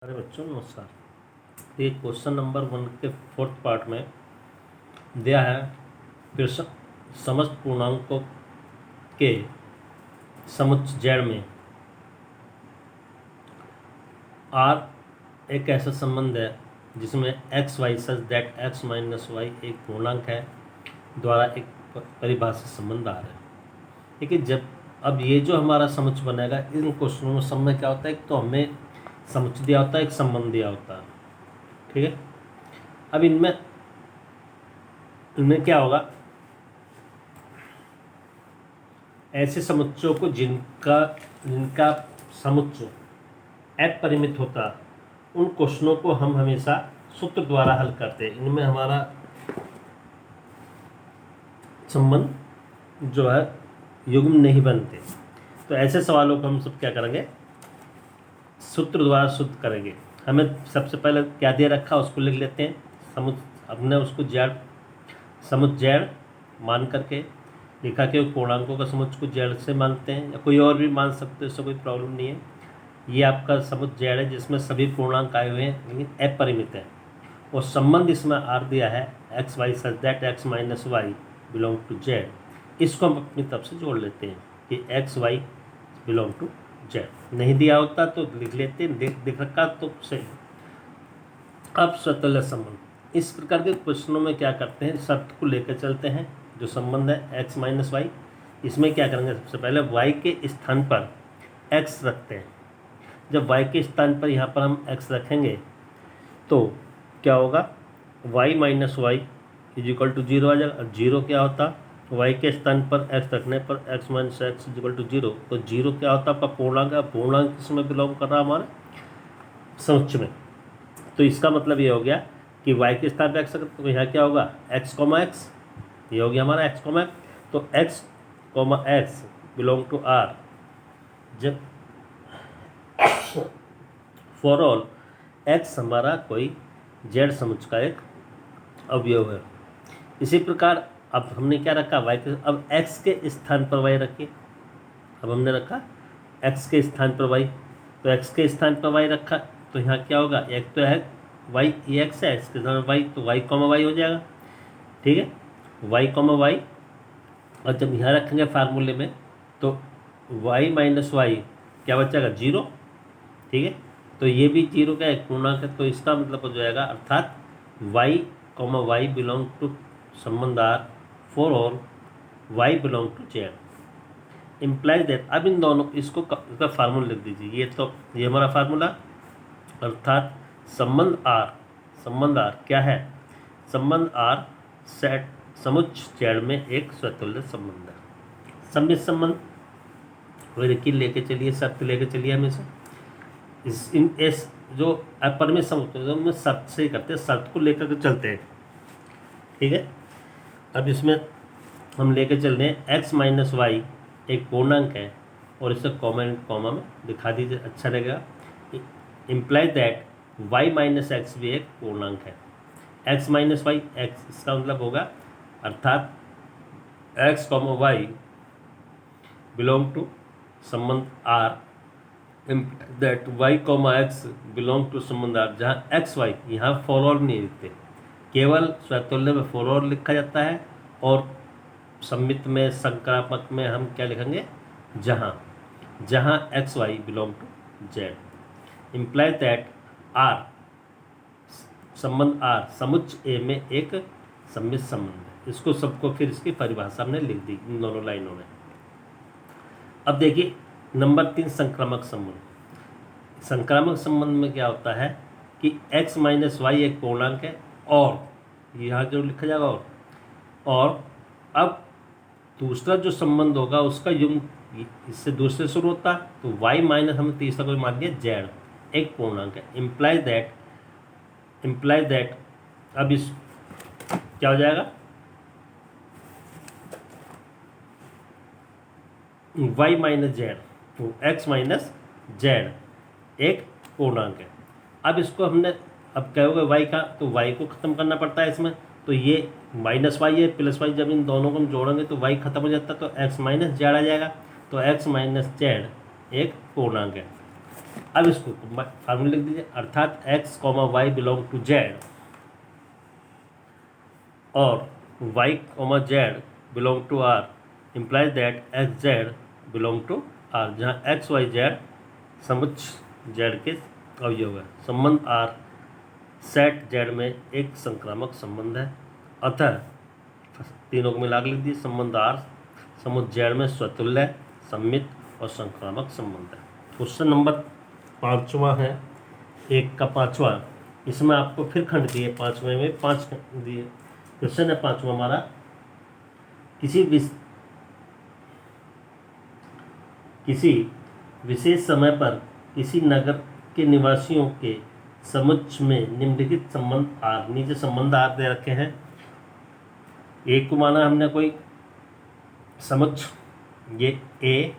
अरे बच्चों नमस्कार। ये क्वेश्चन नंबर 1 के 4th पार्ट में दिया है फिर समस्त पूर्णांकों के समुच्चय में R एक ऐसा संबंध है जिसमें x y such that x minus y एक पूर्णांक है द्वारा एक परिभाषित संबंध R है। ठीक है, जब अब ये जो हमारा समुच्चय बनेगा, इन क्वेश्चनों में सब में क्या होता है, एक तो हमें समुच्चय दिया होता है, एक संबंध दिया होता है। ठीक है, अब इनमें क्या होगा, ऐसे समुच्चयों को जिनका समुच्चय अपरिमित होता, उन क्वेश्चनों को हम हमेशा सूत्र द्वारा हल करते हैं। इनमें हमारा संबंध जो है युग्म नहीं बनते, तो ऐसे सवालों को हम सब क्या करेंगे, सूत्र द्वारा शुद्ध करेंगे। हमें सबसे पहले क्या दे रखा उसको लिख लेते हैं। हमने उसको समुच्चय मान करके लिखा कि पूर्णांकों का समुच्चय को जड़ से मानते हैं, या कोई और भी मान सकते हैं, इससे कोई प्रॉब्लम नहीं है। ये आपका समुच्चय है जिसमें सभी पूर्णांक आए हुए हैं लेकिन अपरिमित है, और संबंध इसमें R दिया है x y such that x minus y belong to z. इसको हम अपनी तरफ से जोड़ लेते हैं कि x Y belong to z. नहीं दिया होता तो लिख लेते हैं, दिख रखा तो सही। अब स्वतुल्य संबंध, इस प्रकार के क्वेश्चनों में क्या करते हैं, शर्त को लेकर चलते हैं। जो संबंध है एक्स माइनस वाई, इसमें क्या करेंगे, सबसे पहले वाई के स्थान पर एक्स रखते हैं। जब वाई के स्थान पर यहाँ पर हम एक्स रखेंगे तो क्या होगा, y minus y is equal to 0 आ जाएगा। और 0 क्या होता, वाई के स्थान पर एक्स रखने पर x minus x is equal to 0। तो 0 क्या होता है, आपका पूर्णांक है। पूर्णांक किसमें बिलोंग कर रहा है, हमारे समुच्चय में। तो इसका मतलब ये हो गया कि वाई के स्थान पर एक्स रखते, तो यहाँ क्या होगा, एक्स कॉमा एक्स, ये हो गया हमारा एक्स कॉमा एक्स। तो x comma x belong to R जब फॉर ऑल एक्स हमारा कोई जेड समुच्चय का एक अवयव है। इसी प्रकार अब हमने क्या रखा, वाई के, अब एक्स के स्थान पर वाई रखिए। अब हमने रखा एक्स के स्थान पर वाई, तो एक्स के स्थान पर वाई रखा, तो यहाँ क्या होगा, एक तो है वाई, ये एक्स है, इसके स्थान पर वाई, तो वाई कॉमा वाई हो जाएगा। ठीक है, वाई कॉमा वाई, और जब यहाँ रखेंगे फार्मूले में तो वाई माइनस वाई क्या बचेगा, 0। ठीक है, तो ये भी 0 का एक पूर्णांक है, तो इसका मतलब हो जाएगा, अर्थात y comma Y belong to संबंध R for all Y belong to z implies that. अब इन दोनों इसको इसका फार्मूला लिख दीजिए। ये हमारा फार्मूला, अर्थात संबंध R क्या है, संबंध R सेट समुच्चय Z में एक स्वतुल्य संबंध है। सम्मित संबंध देखिए, लेके चलिए, शर्त लेके चलिए हमेशा। इस जो अपरिमित समुच्चय में शर्त से ही करते हैं, शर्त को लेकर के चलते हैं। ठीक है, अब इसमें हम लेके चल रहे हैं एक्स माइनस वाई एक पूर्णांक है, और इसे कॉमा में दिखा दीजिए, अच्छा लगेगा। Imply that y minus x भी एक पूर्णांक है। एक्स माइनस वाई एक्स, इसका मतलब होगा, अर्थात x comma Y belong to संबंध R that Y comma x belong to संबंध R, जहाँ एक्स वाई यहाँ फॉर ऑल नहीं लिखते, केवल स्वतुल्य में फॉर ऑल लिखा जाता है, और सम्मित में संक्रामक में हम क्या लिखेंगे, जहाँ x Y belong to z. Imply that R संबंध R समुच्चय A में एक सम्मित संबंध है। इसको सबको फिर इसकी परिभाषा हमने लिख दी इन दोनों लाइनों में। अब देखिए नंबर 3 संक्रामक संबंध। संक्रामक संबंध में क्या होता है कि x माइनस वाई एक पूर्णांक है, और यहाँ जो लिखा जाएगा, और अब दूसरा जो संबंध होगा उसका युग्म इससे दूसरे शुरू होता है, तो y माइनस हमने तीसरा कोई मान दिया z एक पूर्णांक है। इम्प्लाई दैट अब इस क्या हो जाएगा, y माइनस जेड, तो x माइनस जेड एक पूर्णांक है। अब इसको हमने, अब क्या होगा y का, तो y को ख़त्म करना पड़ता है इसमें, तो ये माइनस वाई है प्लस वाई, जब इन दोनों को हम जोड़ेंगे तो y खत्म हो जाता है, तो x माइनस जेड आ जाएगा। तो x माइनस जेड एक पूर्णांक है। अब इसको फार्मूला लिख दीजिए, अर्थात x comma Y belong to z और y comma z belong to r implies that x z belong to r, जहाँ x y z समुच्चय z के अवयव है। संबंध r सेट z में एक संक्रामक संबंध है, अतः तीनों को मिला के लिख दीजिए, संबंध r समुच्चय z में स्वतुल्य, सममित और संक्रामक संबंध है। क्वेश्चन नंबर 5वां है, 1 का 5वां, इसमें आपको फिर खंड दिए, 5वें में 5 खंड दिए। क्वेश्चन है 5वां हमारा, किसी विशेष समय पर किसी नगर के निवासियों के समुच्चय में निम्नलिखित संबंध आर, नीचे संबंध आर दे रखे हैं। एक को माना हमने कोई समुच्चय, ये ए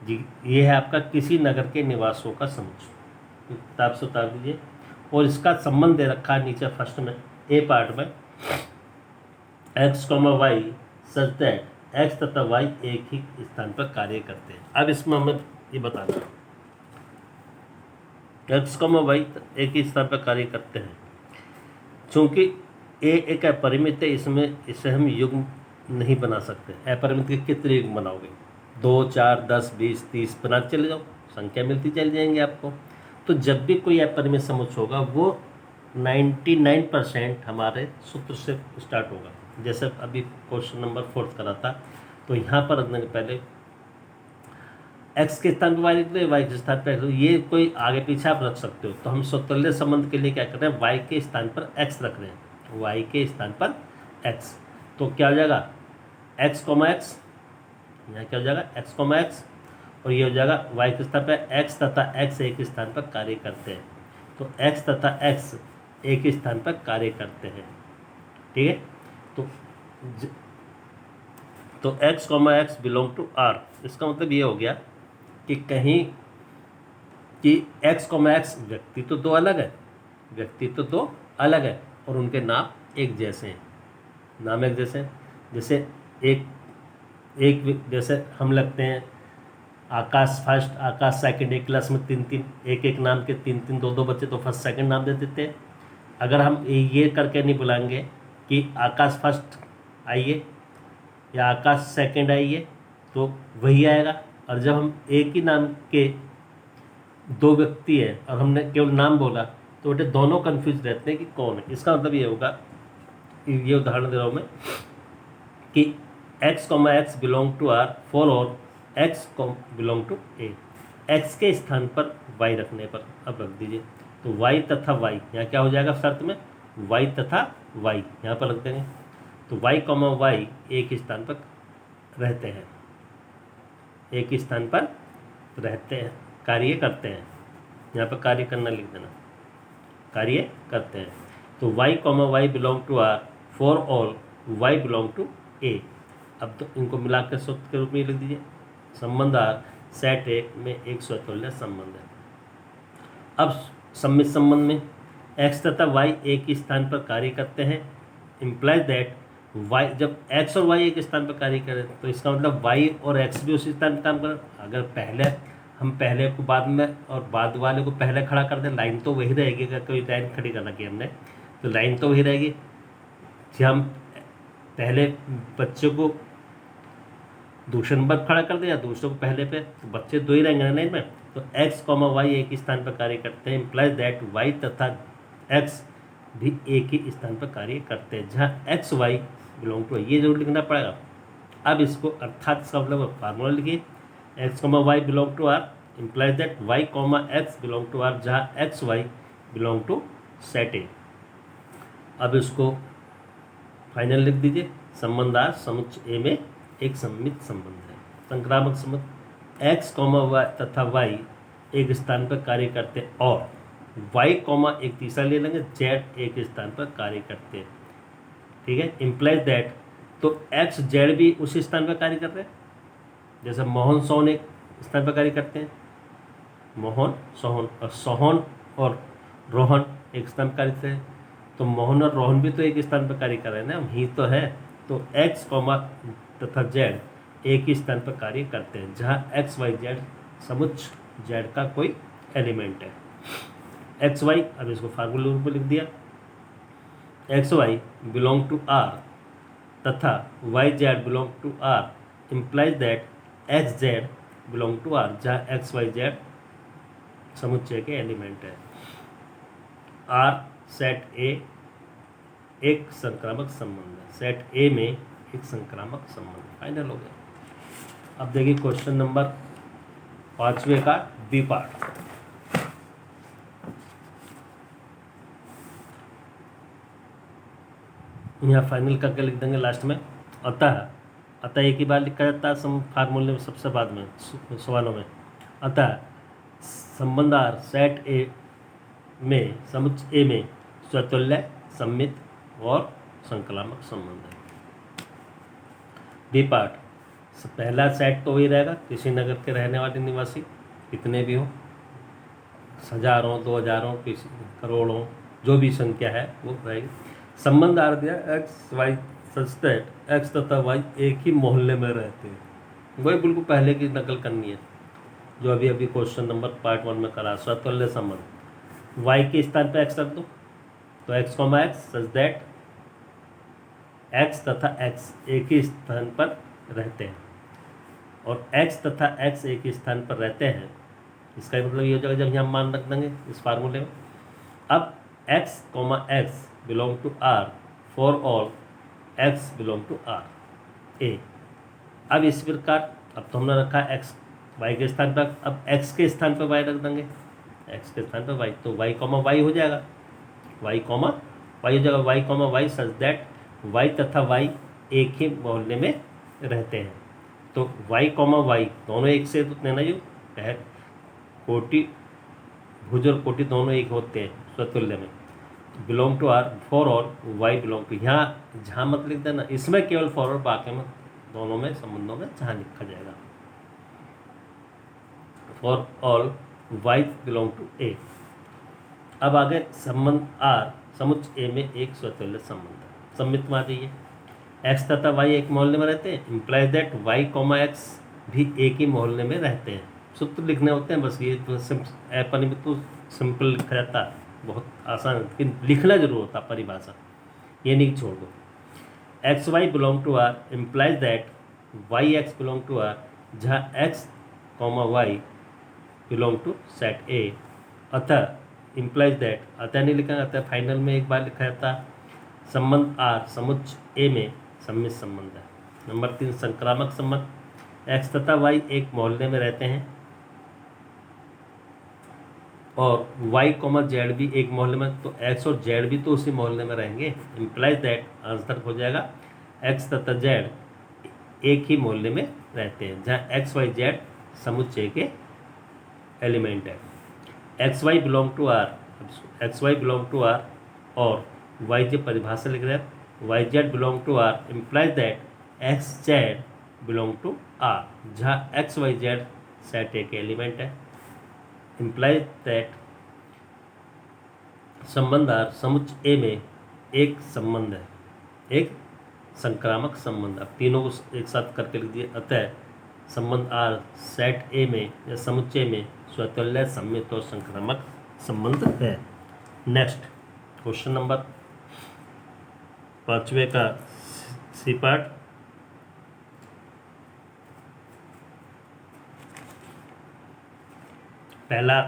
जी, ये है आपका किसी नगर के निवासियों का समुच्चय, किताब से उतार दीजिए, और इसका संबंध दे रखा है नीचे फर्स्ट में ए पार्ट में, x comma y such that x तथा वाई एक ही स्थान पर कार्य करते हैं। अब इसमें हमें ये बताना है, एक्स कॉमा वाई एक ही स्थान पर कार्य करते हैं। चूंकि ए एक अपरिमित है, इसमें इसे हम युग्म नहीं बना सकते। अपरिमित के कितने युग्म बनाओगे, 2 4 10 20 30 बना चले जाओ, संख्या मिलती चली जाएंगी आपको। तो जब भी कोई अपरिमित समुच्चय होगा वो 99% हमारे सूत्र से स्टार्ट होगा। जैसे अभी क्वेश्चन नंबर 4 करा था, तो यहाँ पर रखने के पहले x के स्थान पर y लिख दो, y के स्थान पर x, ये कोई आगे पीछे आप रख सकते हो। तो हम स्वतुल्य संबंध के लिए क्या कर रहे हैं, y के स्थान पर x रख रहे हैं, y के स्थान पर x। तो क्या हो जाएगा, x कॉमा x, यहाँ क्या हो जाएगा x कॉमा x, और ये हो जाएगा y के स्थान पर x तथा x एक स्थान पर कार्य करते हैं। तो x तथा x एक स्थान पर कार्य करते हैं, ठीक है। तो x comma x belong to r, इसका मतलब ये हो गया कि कहीं कि x कॉमा एक्स व्यक्ति तो दो अलग है, व्यक्ति तो दो अलग है और उनके नाम एक जैसे हैं, नाम एक जैसे हैं। जैसे एक जैसे हम लगते हैं आकाश फर्स्ट, आकाश सेकंड, एक क्लास में 3 एक नाम के 3 2 बच्चे, तो फर्स्ट सेकंड नाम दे देते हैं। अगर हम ये करके नहीं बुलाएंगे कि आकाश फर्स्ट आइए या आकाश सेकंड आइए, तो वही आएगा। और जब हम एक ही नाम के 2 व्यक्ति हैं और हमने केवल नाम बोला, तो बेटे दोनों कंफ्यूज रहते हैं कि कौन है। इसका मतलब ये होगा, ये उदाहरण दे रहा हूँ मैं, कि x comma x belong to r for और x belong to a, x के स्थान पर y रखने पर अब रख दीजिए। तो y तथा y, यहाँ क्या हो जाएगा शर्त में, y तथा y यहाँ पर रख देंगे। तो y कॉमा वाई एक स्थान पर रहते हैं, एक स्थान पर रहते हैं, कार्य करते हैं, यहाँ पर कार्य करना लिख देना, कार्य करते हैं। तो y comma Y belong to r for all y belong to a। अब तो इनको मिला कर सूत्र के रूप में लिख दीजिए, संबंध r सेट ए में एक स्वतुल्य संबंध है। अब सम्मित संबंध में x तथा y एक ही स्थान पर कार्य करते हैं, इम्प्लाइज दैट y, जब x और y एक स्थान पर कार्य करें तो इसका मतलब y और x भी उसी स्थान पर काम करें। अगर पहले को बाद में और बाद वाले को पहले खड़ा कर दें, लाइन तो वही रहेगी। अगर कोई लाइन खड़ी कर रखी हमने तो लाइन तो वही रहेगी। कि हम पहले बच्चे को दूसरे नंबर पर खड़ा कर दें या दूसरे को पहले पे, तो बच्चे 2 ही रहेंगे ना लाइन में। तो x कॉमा वाई एक ही स्थान पर कार्य करते हैं, इम्प्लाइज दैट y तथा x भी एक ही स्थान पर कार्य करते हैं, जहाँ एक्स वाई बिलोंग टू, ये जरूर लिखना पड़ेगा। अब इसको अर्थात इसका मतलब फार्मूला लिखिए, X comma Y belong to R implies that Y comma x belong to R, जहाँ x Y belong to set A. अब इसको फाइनल लिख दीजिए, संबंध आर समुच्चय ए में एक सम्मित संबंध है, संक्रामक संबंध। एक्स कॉमा वाई तथा वाई एक स्थान पर कार्य करते हैं और y कॉमा एक तीसरा ले लेंगे, z एक स्थान पर कार्य करते हैं, ठीक है। इम्प्लाइज दैट, तो x z भी उसी स्थान पर कार्य कर रहे हैं। जैसे मोहन सोहन एक स्थान पर कार्य करते हैं, मोहन सोहन, और सोहन और रोहन एक स्थान पर कार्य करते हैं। तो मोहन और रोहन भी तो एक स्थान पर कार्य कर रहे हैं ना, ही तो है। तो x कॉमा तथा z एक ही स्थान पर कार्य करते हैं, जहाँ x y z समुच्चय z का कोई एलिमेंट है। एक्स वाई, अब इसको फार्मूले रूप में लिख दिया, x Y belong to R तथा Y Z belong to R implies that x Z belong to R, जहाँ एक्स वाई जेड समुच्चय के एलिमेंट है। आर सेट ए एक संक्रामक संबंध है, सेट ए में एक संक्रामक संबंध फाइनल हो गया। अब देखिए क्वेश्चन नंबर 5वें का बी पार्ट। यहाँ फाइनल करके लिख देंगे लास्ट में। अतः एक ही बार लिखा जाता है सम फार्मूले में सबसे बाद में सवालों में। अतः संबंध आर सेट ए में समुच्चय ए में स्वतुल्य, सममित और संक्रामक संबंध है। बी पार्ट, पहला सेट तो वही रहेगा, किसी नगर के रहने वाले निवासी कितने भी हों, हजारों, 2000 किसी करोड़ों, जो भी संख्या है वो रहेगी। संबंध आर दिया x y such that x तथा वाई एक ही मोहल्ले में रहते हैं, वही बिल्कुल पहले की नकल करनी है जो अभी अभी क्वेश्चन नंबर पार्ट 1 में करा। स्वतुल्य संबंध, वाई के स्थान पर एक्स रख दो तो x comma x such that x तथा एक्स एक ही स्थान पर रहते हैं, और एक्स तथा एक्स एक ही स्थान पर रहते हैं, इसका मतलब ये हो जाएगा जब यहाँ मान रख देंगे इस फार्मूले में। अब X comma x belong to R for all X belong to R A. अब इस प्रकार अब तो हमने रखा एक्स वाई के स्थान पर, अब एक्स के स्थान पर वाई रख देंगे, एक्स के स्थान पर वाई, तो वाई कॉमा वाई हो जाएगा, वाई कॉमा वाई हो जाएगा, y comma y such that y तथा वाई एक ही मोहल्ले में रहते हैं। तो वाई कॉमा वाई दोनों एक से लेना, जो है कोटि भुज और कोटि दोनों एक होते हैं स्वतुल्य में। Belong to R for all Y belong to, यहाँ जहाँ मत लिख देना, इसमें केवल फॉर और बाकी में दोनों में संबंधों में जहाँ लिखा जाएगा। For all Y belong to A. अब आगे संबंध आर समुच्चय ए में एक स्वतुल्य संबंध है, सम्मित में आ जाइए। एक्स तथा वाई एक मोहल्ले में रहते हैं, implies that Y comma x भी एक ही मोहल्ले में रहते हैं। सूत्र लिखने होते हैं बस, ये तो अपन में तो सिंपल लिखा जाता है, बहुत आसान, लेकिन लिखना जरूर होता परिभाषा, ये नहीं छोड़ दो। X Y belong to R implies that Y X belong to R, जहाँ X comma Y belong to set A. अतः इम्प्लाइज दैट, अतः नहीं लिखा जाता, फाइनल में एक बार लिखा जाता। संबंध आर समुच्चय ए में सम्मित संबंध है। नंबर 3 संक्रामक संबंध, एक्स तथा वाई एक मोहल्ले में रहते हैं और वाई कॉमा जेड भी एक मोहल्ले में, तो एक्स और जेड भी तो उसी मोहल्ले में रहेंगे। इम्प्लाइज दैट आंसर हो जाएगा एक्स तथा जेड एक ही मोहल्ले में रहते हैं, जहाँ एक्स वाई जेड समुच्चय के एलिमेंट है। X Y belong to R, X Y belong to R और वाई जेड परिभाषा लिख रहे हैं, Y Z belong to R implies that x Z belong to R, जहाँ x Y Z set A के एलिमेंट है। Implies that संबंध R समुच्चय ए में एक संबंध है, एक संक्रामक संबंध। अब तीनों को एक साथ करके लिख दिए। अतः संबंध आर सेट ए में या समुच्चय में स्वतुल्य, सम्मित और संक्रामक संबंध है। नेक्स्ट क्वेश्चन नंबर 5वें का सी पार्ट। पहला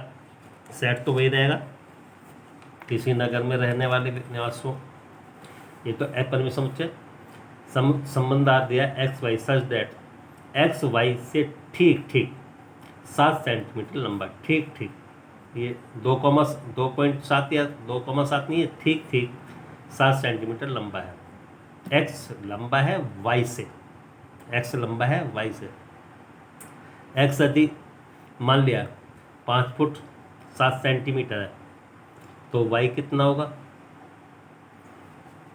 सेट तो वही रहेगा, किसी नगर में रहने वाले निवासियों, ये तो एपल में समुच्चय। संबंध आ दिया x y such that x y से ठीक ठीक 7 सेंटीमीटर लंबा, ठीक ठीक, ये 2.7 या 2.7 नहीं है, ठीक ठीक 7 सेंटीमीटर लंबा है। एक्स लंबा है वाई से, एक्स लंबा है वाई से। एक्स यदि मान लिया 5 फुट 7 सेंटीमीटर है, तो वाई कितना होगा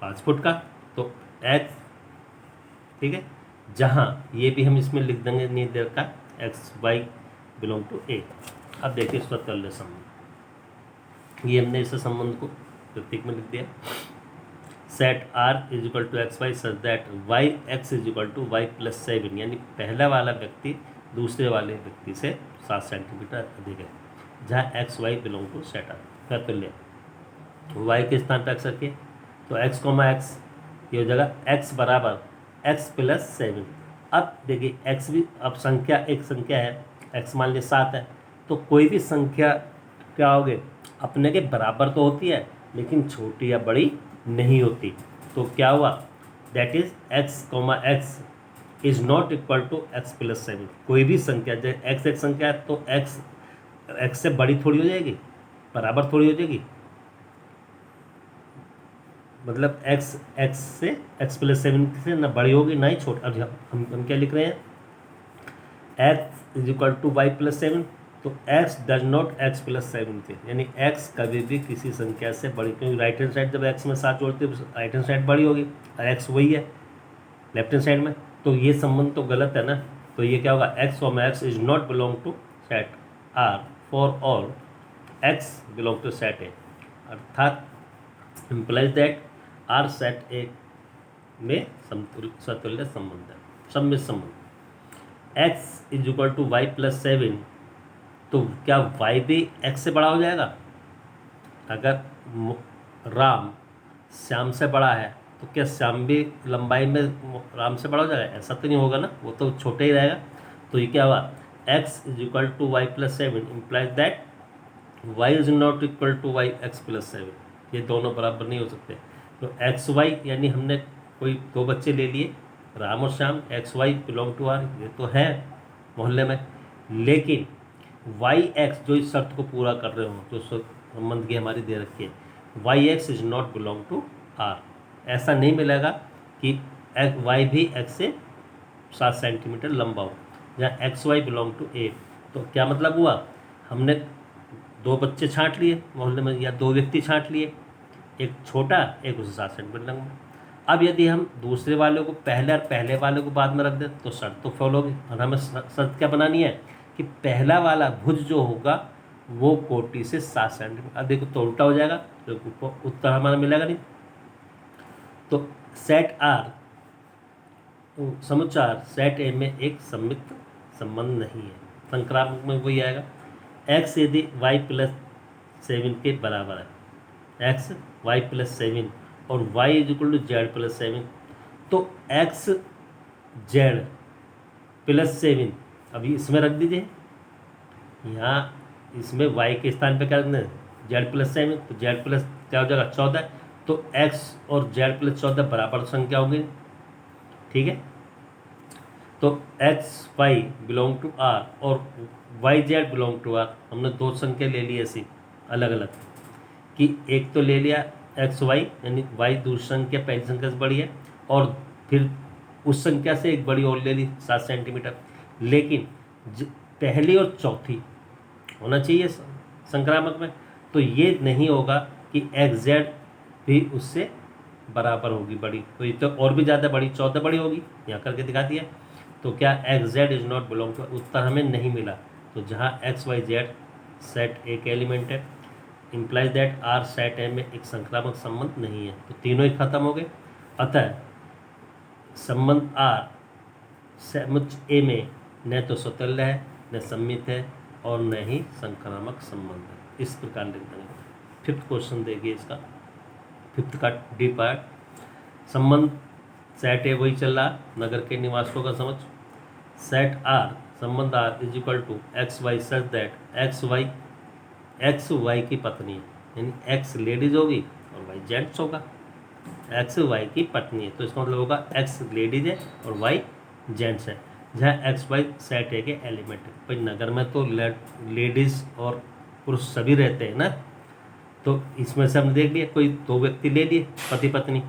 5 फुट का, तो एक्स ठीक है, जहाँ ये भी हम इसमें लिख देंगे नहीं देर का x Y belong to A. अब देखिए स्वतुल्य संबंध, ये हमने इस संबंध को प्रतीक में लिख दिया। Set R is equal to x y such that Y x is equal to Y plus 7, यानी पहला वाला व्यक्ति दूसरे वाले व्यक्ति से 7 सेंटीमीटर अधिक है। जहाँ x Y belong to set R. Factorial y के स्थान पर एक्स रखिए तो एक्स कॉमा एक्स ये हो जाएगा एक्स बराबर एक्स प्लस 7। अब देखिए एक्स भी अब संख्या एक संख्या है, एक्स मान लीजिए 7 है, तो कोई भी संख्या क्या होगे अपने के बराबर तो होती है लेकिन छोटी या बड़ी नहीं होती। तो क्या हुआ that is x comma x is not equal to x plus 7। कोई भी संख्या जैसे एक्स एक संख्या है तो एक्स एक्स से बड़ी थोड़ी हो जाएगी, बराबर थोड़ी हो जाएगी। मतलब एक्स एक्स से एक्स प्लस 7 से ना बड़ी होगी ना ही छोटी। अब हम क्या लिख रहे हैं x is equal to Y plus 7, तो x does not x plus 7 थे, यानी एक्स कभी भी किसी संख्या से बड़ी, क्योंकि राइट हैंड साइड जब एक्स में 7 जोड़ते हैं राइट हैंड साइड बड़ी होगी और एक्स वही है लेफ्ट हैंड साइड में, तो ये संबंध तो गलत है ना। तो ये क्या होगा X from X is not belong to set R for all X belong to set A, अर्थात implies that R set A में सतुल्य संबंध है, सम्मित संबंध। X is equal to Y plus 7, तो क्या वाई भी एक्स से बड़ा हो जाएगा? अगर राम श्याम से बड़ा है तो क्या श्याम भी लंबाई में राम से बड़ा हो जाएगा? ऐसा तो नहीं होगा ना, वो तो छोटे ही रहेगा। तो ये क्या हुआ x is equal to Y plus 7 implies that y is not equal to y x plus 7, ये दोनों बराबर नहीं हो सकते। तो एक्स वाई यानी हमने कोई दो बच्चे ले लिए राम और Shyam, x Y belong to R, ये तो है मोहल्ले में, लेकिन वाई एक्स जो इस शर्त को पूरा कर रहे हो जो संबंध की हमारी दे रखी है y x is not belong to R, ऐसा नहीं मिलेगा कि वाई भी एक्स से 7 सेंटीमीटर लंबा हो, जहाँ एक्स वाई बिलोंग टू ए। तो क्या मतलब हुआ हमने दो बच्चे छांट लिए मोहल्ले में या दो व्यक्ति छांट लिए, एक छोटा एक उससे 7 सेंटीमीटर लंबा। अब यदि हम दूसरे वाले को पहले और पहले वाले को बाद में रख दें तो शर्त तो फॉलो होगी, और हमें शर्त क्या बनानी है कि पहला वाला भुज जो होगा वो कोटि से 7 सेंटीमीटर। अब देखो तो उल्टा हो जाएगा तो उत्तर हमारा मिलेगा नहीं। तो सेट आर समुच्चार सेट ए में एक सम्मित संबंध नहीं है, संक्रामक में वही आएगा एक्स यदि वाई प्लस 7 के बराबर है, एक्स वाई प्लस 7 और y is equal to z plus 7, तो एक्स जेड प्लस 7 अभी इसमें रख दीजिए, यहाँ इसमें वाई के स्थान पे क्या रखना है जेड प्लस 7, तो जेड प्लस क्या हो जाएगा 14, तो एक्स और जेड प्लस 14 बराबर संख्या होगी, ठीक है। तो x Y belong to R और Y Z belong to R, हमने दो संख्या ले ली ऐसी अलग अलग कि एक तो ले लिया एक्स वाई यानी वाई दूसरी संख्या पहली संख्या से बड़ी है और फिर उस संख्या से एक बड़ी और ले ली 7 सेंटीमीटर, लेकिन पहली और चौथी होना चाहिए संक्रामक में, तो ये नहीं होगा कि एक्स जेड भी उससे बराबर होगी बड़ी, तो ये तो और भी ज़्यादा बड़ी 14 बड़ी होगी, यहाँ करके दिखा दिया। तो क्या X Z is not belong to, उत्तर हमें नहीं मिला। तो जहाँ x Y Z set A के एलिमेंट है implies that R set A में एक संक्रामक संबंध नहीं है, तो तीनों ही खत्म हो गए। अतः संबंध आर समुच्च ए में न तो स्वतुल्य है न सम्मित है और न ही संक्रामक संबंध है। इस प्रकार लिख देंगे। फिफ्थ क्वेश्चन देखिए इसका, फिफ्थ का डी पार्ट, संबंध सेट ए वही चल रहा नगर के निवासियों का समझ, सेट आर संबंध R is equal to x y such that x y की पत्नी है, यानी एक्स लेडीज होगी और वाई जेंट्स होगा, एक्स वाई की पत्नी है तो इसका मतलब होगा एक्स लेडीज है और वाई जेंट्स है, जहाँ एक्स वाई सेट ए के एलिमेंट है। भाई नगर में तो लेडीज़ और पुरुष सभी रहते हैं ना, तो इसमें से हमने देख लिया कोई दो व्यक्ति ले लिए पति पत्नी,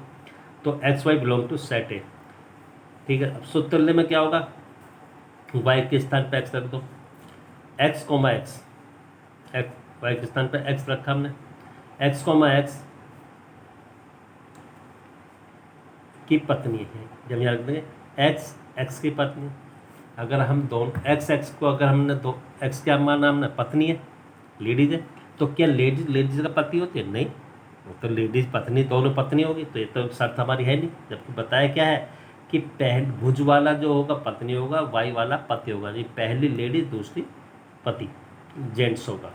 तो x Y belong to set A, ठीक है। अब सूत्र में क्या होगा वाई के स्थान पर एक्स रख दो, एक्स कोमा एक्स, वाई के स्थान पर एक्स रखा हमने, एक्स कोमा एक्स की पत्नी है, जब यहाँ रख देंगे एक्स एक्स की पत्नी। अगर हम दोनों एक्स को अगर हमने दो एक्स क्या माना हमने पत्नी है लेडीज है, तो क्या लेडीज का पति होती है? नहीं, तो लेडीज पत्नी दोनों पत्नी होगी, तो ये तो शर्त हमारी है नहीं। जबकि बताया क्या है कि भुज वाला जो होगा पत्नी होगा, वाई वाला पति होगा, ये पहली लेडीज दूसरी पति जेंट्स होगा।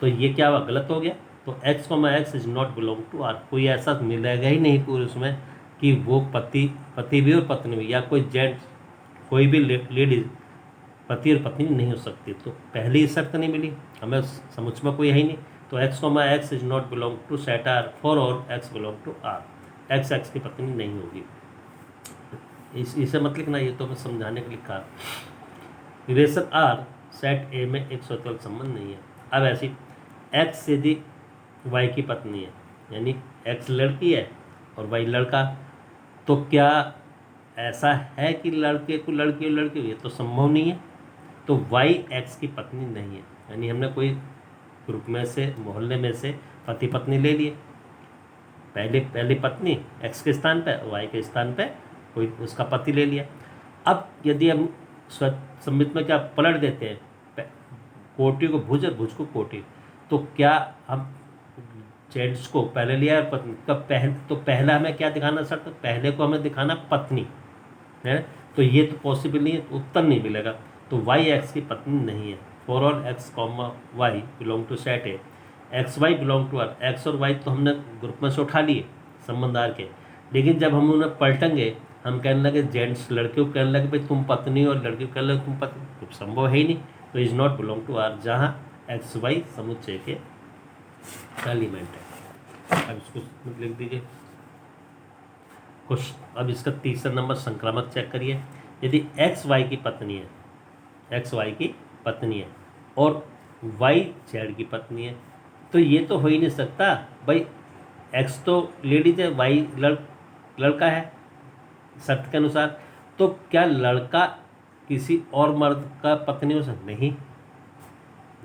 तो ये क्या हुआ, गलत हो गया। तो x comma x is not belong to R. कोई ऐसा मिलेगा ही नहीं पूरे उसमें कि वो पति भी और पत्नी भी, या कोई जेंट्स, कोई भी लेडीज पति और पत्नी नहीं हो सकती। तो पहली ही शर्त नहीं मिली हमें, समुच्चय में कोई है ही नहीं। तो x comma x is not belong to set R for और X belong to R. X X की पत्नी नहीं होगी। इसे मत लिखना, ये तो मैं समझाने के लिए कहा। रिलेशन आर सेट ए में एक स्वतंत्र संबंध नहीं है। अब ऐसी एक्स यदि वाई की पत्नी है, यानी एक्स लड़की है और वाई लड़का, तो क्या ऐसा है कि लड़के को लड़की और लड़की हुई है? तो संभव नहीं है। तो वाई एक्स की पत्नी नहीं है, यानी हमने कोई ग्रुप में से, मोहल्ले में से पति पत्नी ले लिए, पहली पत्नी एक्स के स्थान पे, वाई के स्थान पे कोई उसका पति ले लिया। अब यदि हम सम्मित में क्या पलट देते हैं, कोटि को भुज और भुज को कोटि, तो क्या हम जेंट्स को पहले लिया और पत्नी का तो पहला हमें क्या दिखाना सर? तो पहले को हमें दिखाना पत्नी है। तो ये तो पॉसिबल नहीं है, तो उत्तर नहीं मिलेगा। तो वाई एक्स की पत्नी नहीं है। For all x comma Y belong to set A, x Y belong to R. X और वाई तो हमने ग्रुप में से उठा लिए संबंध आर के, लेकिन जब हम उन्हें पलटेंगे, हम कहने लगे जेंट्स लड़कियों को कहने लगे भाई तुम पत्नी, और लड़की को कहने लगे तुम पत्नी, तो संभव है ही नहीं। तो is not belong to R, जहाँ एक्स वाई समुच्चय के एलिमेंट है। अब इसको लिख दीजिए कुछ। अब इसका तीसरा नंबर संक्रामक चेक करिए। यदि एक्स वाई की पत्नी है, एक्स वाई की पत्नी है और वाई जेड की पत्नी है, तो ये तो हो ही नहीं सकता भाई। एक्स तो लेडीज है, वाई लड़का है शर्त के अनुसार। तो क्या लड़का किसी और मर्द का पत्नी हो सकता?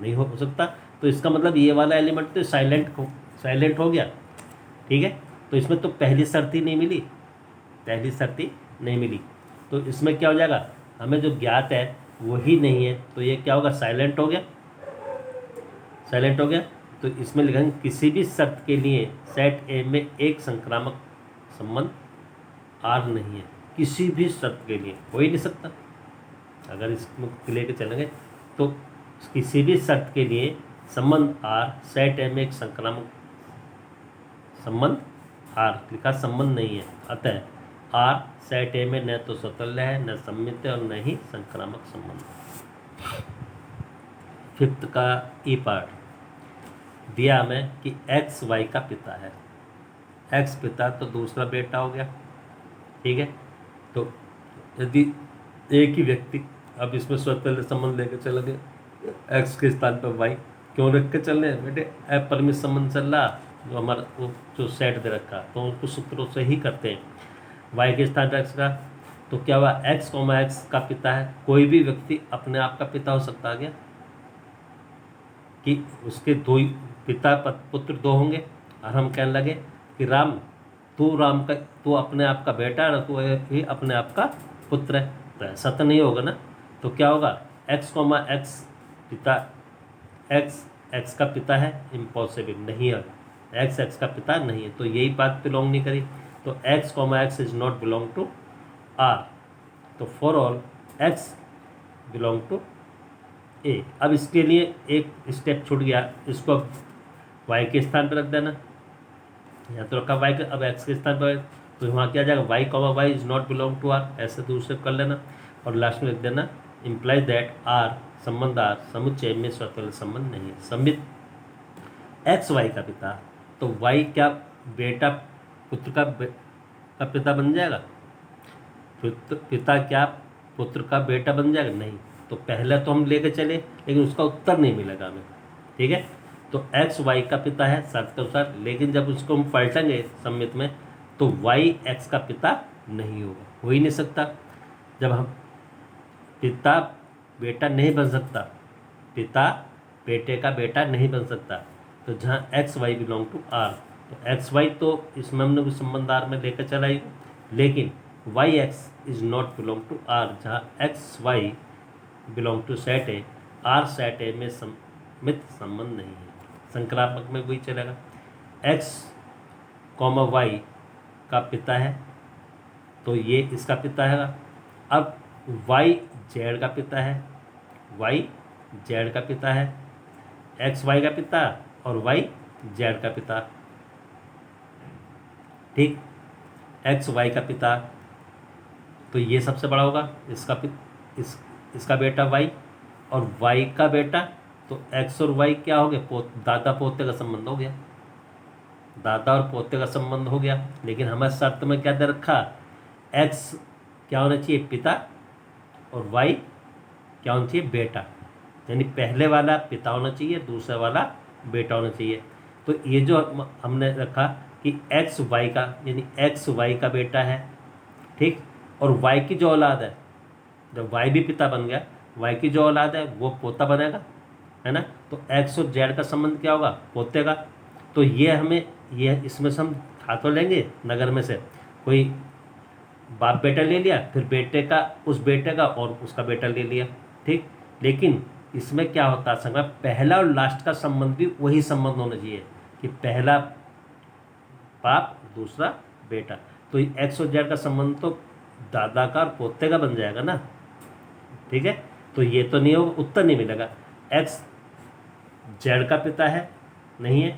नहीं हो सकता। तो इसका मतलब ये वाला एलिमेंट तो साइलेंट हो गया, ठीक है। तो इसमें तो पहली शर्त ही नहीं मिली, तो इसमें क्या हो जाएगा, हमें जो ज्ञात है वही नहीं है, तो ये क्या होगा, साइलेंट हो गया। तो इसमें लिखेंगे किसी भी शर्त के लिए सेट ए में एक संक्रामक संबंध आर नहीं है। किसी भी शर्त के लिए हो ही नहीं सकता। अगर इसमें लेके चलेंगे तो किसी भी शर्त के लिए संबंध आर, सेट ए में एक संक्रामक संबंध आर लिखा संबंध नहीं है। अतः आर सेट ए में न तो स्वतंत्र है, न सम्मित है और न ही संक्रामक संबंध। फिफ्थ का ई पार्ट दिया हमें कि एक्स वाई का पिता है। एक्स पिता तो दूसरा बेटा हो गया, ठीक है। तो यदि एक ही व्यक्ति, अब इसमें स्वतंत्र संबंध लेकर चलेंगे, एक्स के स्थान पर वाई क्यों रख के चल रहे हैं बेटे? अपरिमित संबंध चल रहा, जो हमारा वो जो सेट दे रखा, तो उनको सूत्रों से ही करते हैं। वाई के स्थान पर एक्स का, तो क्या हुआ, एक्स कॉमा एक्स का पिता है। कोई भी व्यक्ति अपने आप का पिता हो सकता है क्या? कि उसके दो पिता पुत्र दो होंगे, और हम कहने लगे कि राम तू अपने आप का बेटा है, तू ही अपने आप का पुत्र है, तो ऐसा तो नहीं होगा ना। तो क्या होगा, एक्स कॉमा एक्स पिता, एक्स का पिता है, इम्पॉसिबल नहीं है, एक्स का पिता नहीं है, तो यही बात बिलोंग नहीं करी। तो x comma x is not belong to R. तो for all X belong to A. अब इसके लिए एक स्टेप छूट गया, इसको अब वाई के स्थान पर रख देना। यहाँ तो रखा वाई के, अब एक्स के स्थान पर, तो वहाँ क्या जाएगा, y comma y is not belong to R, ऐसे दूसरे कर लेना। और लास्ट में लिख देना इम्प्लाइज दैट आर संबंध आर समुच्चय में स्वतंत्र संबंध नहीं है। सम्मित एक्स वाई का पिता, तो वाई क्या बेटा पुत्र का पिता बन जाएगा? पिता क्या पुत्र का बेटा बन जाएगा? नहीं। तो पहले तो हम लेके चले, लेकिन उसका उत्तर नहीं मिलेगा हमें, ठीक है। तो एक्स वाई का पिता है शर्त के अनुसार, लेकिन जब उसको हम पलटेंगे सम्मित में, तो वाई एक्स का पिता नहीं होगा, हो ही नहीं सकता। जब हम पिता बेटा नहीं बन सकता, पिता बेटे का बेटा नहीं बन सकता, तो जहाँ x Y belong to R, तो एक्स वाई तो इसमें हमने कुछ संबंध आर में लेकर चलाई, लेकिन Y x is not belong to R, जहाँ x Y belong to set A, R set A में सम्मित संबंध नहीं है। संक्रामक में वही चलेगा, एक्स कॉमा वाई का पिता है, तो ये इसका पिता है। अब वाई जेड का पिता है, वाई जेड का पिता है, एक्स वाई का पिता और वाई जेड का पिता। ठीक, एक्स वाई का पिता तो ये सबसे बड़ा होगा, इसका बेटा वाई, और वाई का बेटा, तो एक्स और वाई क्या हो गया, दादा पोते का संबंध हो गया, दादा और पोते का संबंध हो गया। लेकिन हमारे शर्त में क्या दे रखा, एक्स क्या होना चाहिए, पिता, और वाई क्या होना चाहिए, बेटा। यानी पहले वाला पिता होना चाहिए, दूसरा वाला बेटा होना चाहिए। तो ये जो हमने रखा कि एक्स वाई का, यानी एक्स वाई का बेटा है, ठीक, और वाई की जो औलाद है, जब वाई भी पिता बन गया, वाई की जो औलाद है वो पोता बनेगा, है ना। तो एक्स और जेड का संबंध क्या होगा, पोते का। तो ये हमें, ये इसमें से हम हाथों लेंगे नगर में से, कोई बाप बेटा ले लिया, फिर बेटे का, उस बेटे का और उसका बेटा ले लिया, ठीक। लेकिन इसमें क्या होता है, संग पहला और लास्ट का संबंध भी वही संबंध होना चाहिए कि पहला बाप दूसरा बेटा। तो एक्स और जेड का संबंध तो दादा का और पोते का बन जाएगा ना, ठीक है। तो ये तो नहीं होगा, उत्तर नहीं मिलेगा। एक्स जेड का पिता है, नहीं है,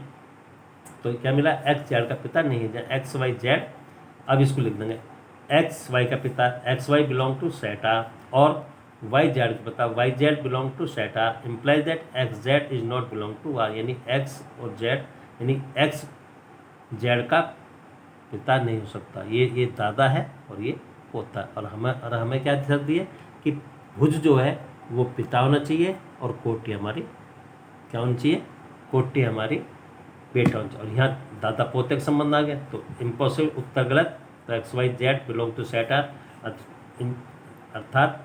तो क्या मिला, एक्स जेड का पिता नहीं है, एक्स वाई जेड। अब इसको लिख देंगे, एक्स वाई का पिता, x Y belong to set R, और वाई जेड का पिता, y Z belong to set R, implies that x Z is not belong to R. यानी एक्स और जेड, यानी एक्स जेड का पिता नहीं हो सकता, ये दादा है और ये पोता है। और हमें क्या शर्त दी है कि भुज जो है वो पिता होना चाहिए और कोटि हमारी क्या होनी चाहिए, कोटि हमारी बेटा होना चाहिए। और यहाँ दादा पोते का संबंध आ गया, तो इम्पॉसिबल, उत्तर गलत। तो x Y Z belong to set R, अर्थात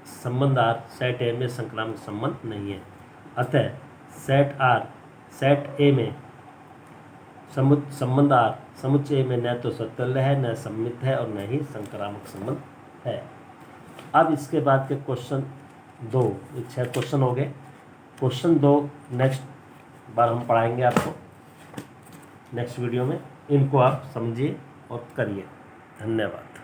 संबंध आर सेट ए में संक्रामक संबंध नहीं है। अतः सेट आर, सेट ए में संबंध आर समुच्चय में न तो सतुल्य है, न सम्मित है, और न ही संक्रामक संबंध है। अब इसके बाद के क्वेश्चन 2, 6 क्वेश्चन हो गए। क्वेश्चन 2 नेक्स्ट बार हम पढ़ाएंगे आपको, नेक्स्ट वीडियो में। इनको आप समझिए और करिए। धन्यवाद।